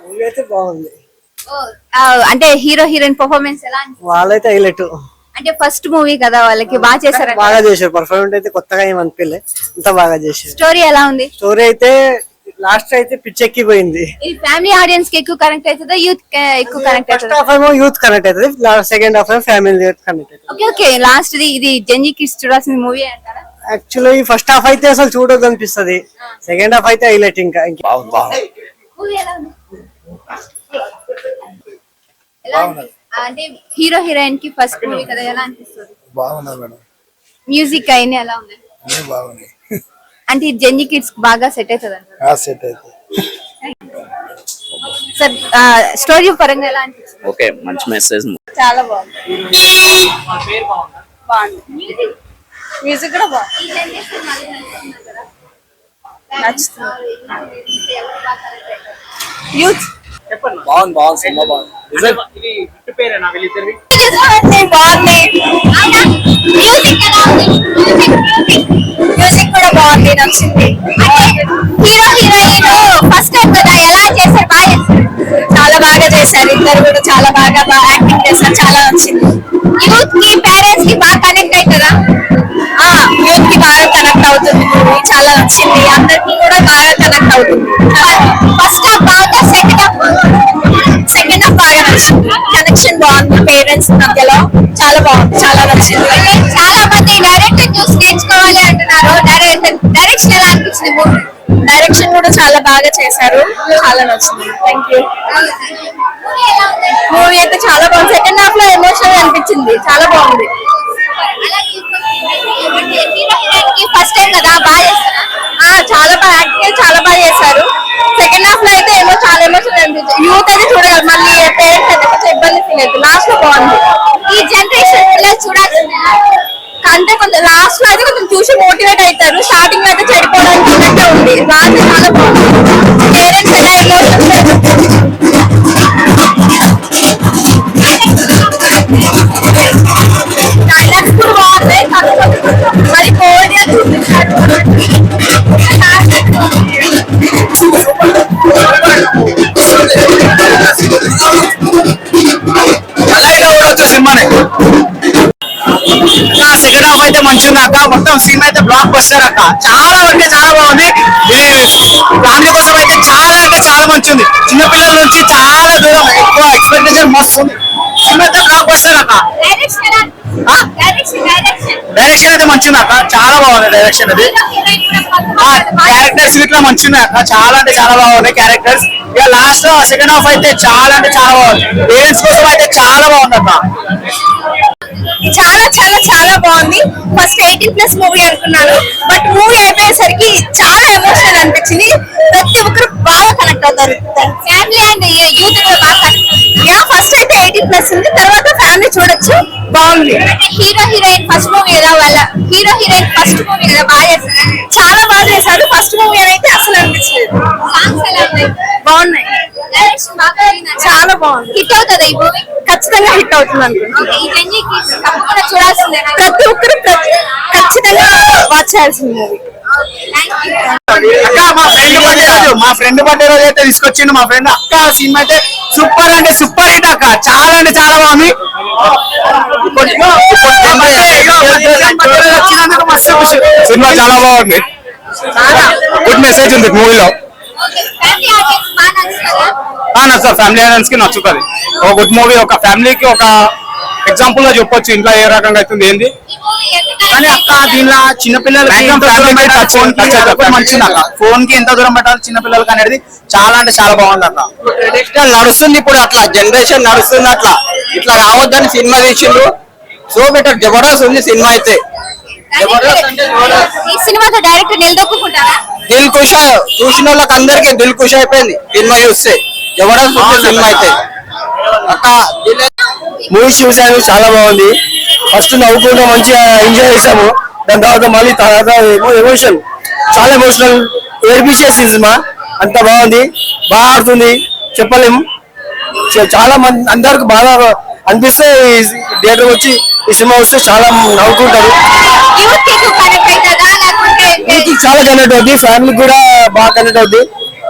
Movie అయితే బాగుంది. అంటే హీరో హీరోయిన్ పర్ఫార్మెన్స్ ఎలా వాళ్ళైతే హైలైట్. అంటే ఫస్ట్ మూవీ కదా వాళ్ళకి బాగా చేశారు. బాగా చేశారు. పర్ఫార్మెన్స్ అయితే కొత్తగా ఏం అనిపించలే, అంత బాగా చేశారు. స్టోరీ ఎలా ఉంది? స్టోరీ అయితే లాస్ట్ అయితే పిచ్చెక్కిపోయింది. ఇది ఫ్యామిలీ ఆడియన్స్ కి ఎక్కువ కనెక్ట్ అవుతుందా, యూత్ ఎక్కువ కనెక్ట్ అవుతుందా? ఫస్ట్ హాఫ్ ఏమో యూత్ కనెక్ట్ అవుతుంది, సెకండ్ హాఫ్ ఏమో ఫ్యామిలీ కనెక్ట్ అవుతుంది. ఓకే ఓకే, లాస్ట్ ఇది జెంజీ కిడ్స్ చూడాల్సిన మూవీ అంటారా? యాక్చువల్లీ ఫస్ట్ హాఫ్ అయితే అసలు చూడొద్దు అనిపిస్తుంది, సెకండ్ హాఫ్ అయితే హైలైట్. ఇంకా మూవీ ఎలా ఉంది? అంటే హీరో హీరోయిన్ కి ఫస్ట్ మూవీ కదా, ఎలా అనిపిస్తుంది? బాగున్నది మేడం. మ్యూజిక్ అయినా ఎలా ఉంది? బాగుంది. అంటే జెంజీ కిడ్స్ బాగా సెట్ అవుతుంది అంటారా? సెట్ అవుతుంది సార్. స్టోరీ పరంగా ఎలా అనిపిస్తుంది? ఓకే, మంచి మెసేజ్. చాలా బాగుంది. బాగుంది. మ్యూజిక్ కూడా బాగుంది. నచ్చుతుంది. యూత్ బాగుంది సినిమా బాగుంది. మ్యూజిక్ కూడా బాగుంది, నచ్చింది. హీరో హీరోయిన్ ఫస్ట్ టైం కదా, ఎలా చేశారు? బాగా చేశారు, చాలా బాగా చేశారు. ఇద్దరు కూడా చాలా బాగా యాక్టింగ్ చేశారు, చాలా నచ్చింది. యూత్ కి పేరెంట్స్ కి బాగా కనెక్ట్ అవుతుందా? యూత్ కి బాగా కనెక్ట్ అవుతుంది. చాలా నచ్చింది, అందరికి కూడా బాగా కనెక్ట్ అవుతుంది. ఫస్ట్ హాఫ్ బాగా, సెకండ్ హాఫ్ బాగా నచ్చింది. కనెక్షన్ బాగుంది పేరెంట్స్ మధ్యలో, చాలా బాగుంది, చాలా నచ్చింది. చాలా మంది డైరెక్టర్ చూసి నేర్చుకోవాలి అంటున్నారు. డైరెక్షన్ ఎలా అనిపించింది? మూవీ డైరెక్షన్ కూడా చాలా బాగా చేశారు, చాలా నచ్చింది. Thank you. మూవీ అయితే చాలా బాగుంది. సెకండ్ హాఫ్ లో ఎమోషనల్ అనిపించింది, చాలా బాగుంది. ఫస్ట్ టైం కదా, బాగా చేస్తారా? చాలా బాగా యాక్టింగ్, చాలా బాగా చేశారు. సెకండ్ హాఫ్ లో అయితే చాలా ఎమోషనల్ అనిపించింది. యూత్ అయితే చూడగలరు, మళ్ళీ పేరెంట్స్ అయితే కొంచెం ఇబ్బంది ఫీల్ అవుతుంది. లాస్ట్ లో బాగుంది. ఈ జనరేషన్ పిల్లలు చూడాల్సింది. అంటే కొంచెం లాస్ట్ లో అయితే కొంచెం చూసి మోటివేట్ అవుతారు, స్టార్టింగ్ లో అయితే చెడిపోవడానికి ఉన్నట్టే ఉంది. లాస్ట్ చాలా బాగుంది. పేరెంట్స్ ఎలా ఎమోషనల్ కూడా బాగుంది. మరి కోడియా చూపించారు. సినిమానే సెకండ్ హాఫ్ అయితే మంచిగా అక్క. మొత్తం సినిమా అయితే బ్లాక్ బస్టర్ అక్క. చాలా అంటే చాలా బాగుంది. ఫ్యామిలీ కోసం అయితే చాలా అంటే చాలా మంచిది. చిన్నపిల్లల నుంచి చాలా దూరం, ఎక్కువ ఎక్స్పెక్టేషన్ మస్తు ఉంది. సినిమా అయితే బ్లాక్ బస్టర్ అక్క. డైరెక్షన్ అయితే మంచిది అక్క, చాలా బాగుంది డైరెక్షన్. అది క్యారెక్టర్స్ ఇట్లా మంచిగా అక్క, చాలా అంటే చాలా బాగున్నాయి క్యారెక్టర్స్. ఇక లాస్ట్ లో సెకండ్ హాఫ్ అయితే చాలా అంటే చాలా బాగుంది. పేరెంట్స్ కోసం అయితే చాలా బాగుంది అక్క. చాలా చాలా చాలా బాగుంది. ఫస్ట్ 18+ మూవీ అనుకున్నాను, బట్ మూవీ అయిపోయేసరికి చాలా ఎమోషనల్ అనిపించింది. ప్రతి ఒక్కరు బాగా కనెక్ట్ అవుతారు. ఫ్యామిలీ అండ్ యూత్ కూడా బాగా కనెక్ట్ అవుతుంది. ఫస్ట్ అయితే 18+ ఉంది, తర్వాత ఫ్యామిలీ చూడొచ్చు, బాగుంది. హీరో హీరోయిన్ ఫస్ట్ మూవీ కదా, వాళ్ళ హీరో హీరోయిన్ ఫస్ట్ మూవీ కదా, బాగా చేశారు, చాలా బాగా చేశారు. ఫస్ట్ మూవీ అయితే అసలు అనిపించలేదు. సాంగ్స్ ఎలా ఉన్నాయి? బాగున్నాయి. చాలా బాగుంది. హిట్ అవుతుంది ఈ మూవీ, ఖచ్చితంగా హిట్ అవుతుంది అనుకుంటున్నాను. చూడాల్సిందే, ప్రతి ఒక్కరు ఖచ్చితంగా వాచ్ చేయాల్సింది మూవీ. అక్క మా ఫ్రెండ్ బర్త్డే రోజు అయితే తీసుకొచ్చిండు మా ఫ్రెండ్. అక్క సినిమా అయితే సూపర్ అంటే సూపర్ హిట్ అక్క, చాలా అంటే చాలా బాగుంది. సినిమా చాలా బాగుంది, గుడ్ మెసేజ్ ఉంది మూవీలో. నచ్చుతుంది, ఫ్యామిలీ ఆడియన్స్ కి నచ్చుతుంది. ఒక గుడ్ మూవీ, ఒక ఫ్యామిలీకి ఒక ఎగ్జాంపుల్ గా చెప్పొచ్చు ఇంట్లో ఏ రకంగా అవుతుంది ఏంది. కానీ అక్క దీనిలో చిన్నపిల్లలకి మంచిది అక్క. ఫోన్ కి ఎంత దూరం పెట్టాలి చిన్నపిల్లలకి అనేది చాలా అంటే చాలా బాగుంది అక్క. ట్రెడిషనల్ నడుస్తుంది ఇప్పుడు, అట్లా జనరేషన్ నడుస్తుంది, అట్లా ఇట్లా రావద్దని సినిమా తీసిండు. సో బెటర్, జబర్దస్త్ ఉంది సినిమా అయితే. ఈ సినిమాతో డైరెక్టర్ నిలదొక్కుంటారా? దిల్ ఖుష్, చూసిన వాళ్ళకి అందరికి దిల్ ఖుష్ అయిపోయింది సినిమా చూస్తే. జబర్దస్త్ ఉంది సినిమా అయితే అక్క. మూవీస్ చూసాను, చాలా బాగుంది. ఫస్ట్ నవ్వుకుంటూ మంచిగా ఎంజాయ్ చేసాము. దాని తర్వాత మళ్ళీ తర్వాత ఎమోషన్, చాలా ఎమోషనల్ ఏర్పిసే సినిమా. అంత బాగుంది, బాగా ఆడుతుంది, చెప్పలేము. చాలా మంది అందరికి బాగా అనిపిస్తే థియేటర్ వచ్చి ఈ సినిమా వస్తే చాలా నవ్వుకుంటారు. చాలా కనెక్ట్ అవుద్ది, ఫ్యామిలీ కూడా బాగా కనెక్ట్ అవుద్ది.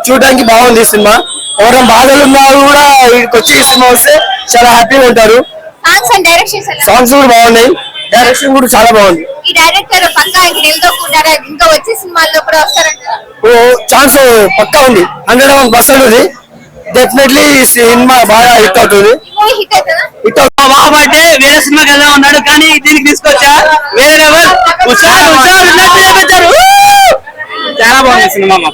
చూడడానికి బాగుంది సినిమా. ఎవరైనా బాధలు ఉన్నా కూడా ఇక్కడికి వచ్చి ఈ సినిమా వస్తే చాలా హ్యాపీగా ఉంటారు. సాంగ్స్ అండ్ డైరెక్షన్స్ ఎలా సాంగ్స్ కూడా బాగున్నాయి, డైరెక్షన్ కూడా చాలా బాగుంది. ఈ డైరెక్టర్ పక్కా ఇంక నిలదొక్కుంటారా, ఇంకా వచ్చే సినిమాల్లో కూడా వస్తారంటారా? ఛాన్స్ పక్కా ఉంది, 100% ఉంది. డెఫినెట్లీ సినిమా బాగా హిట్ అవుతుంది. ఈ మూవీ హిట్ అవుతుందా? హిట్ అవుతుంది. బాబు అంటే వేరే సినిమాకి వెళ్దాం అన్నాడు, కానీ దీనికి తీసుకొచ్చా వేరే లెవెల్. చాలా బాగుంది సినిమా.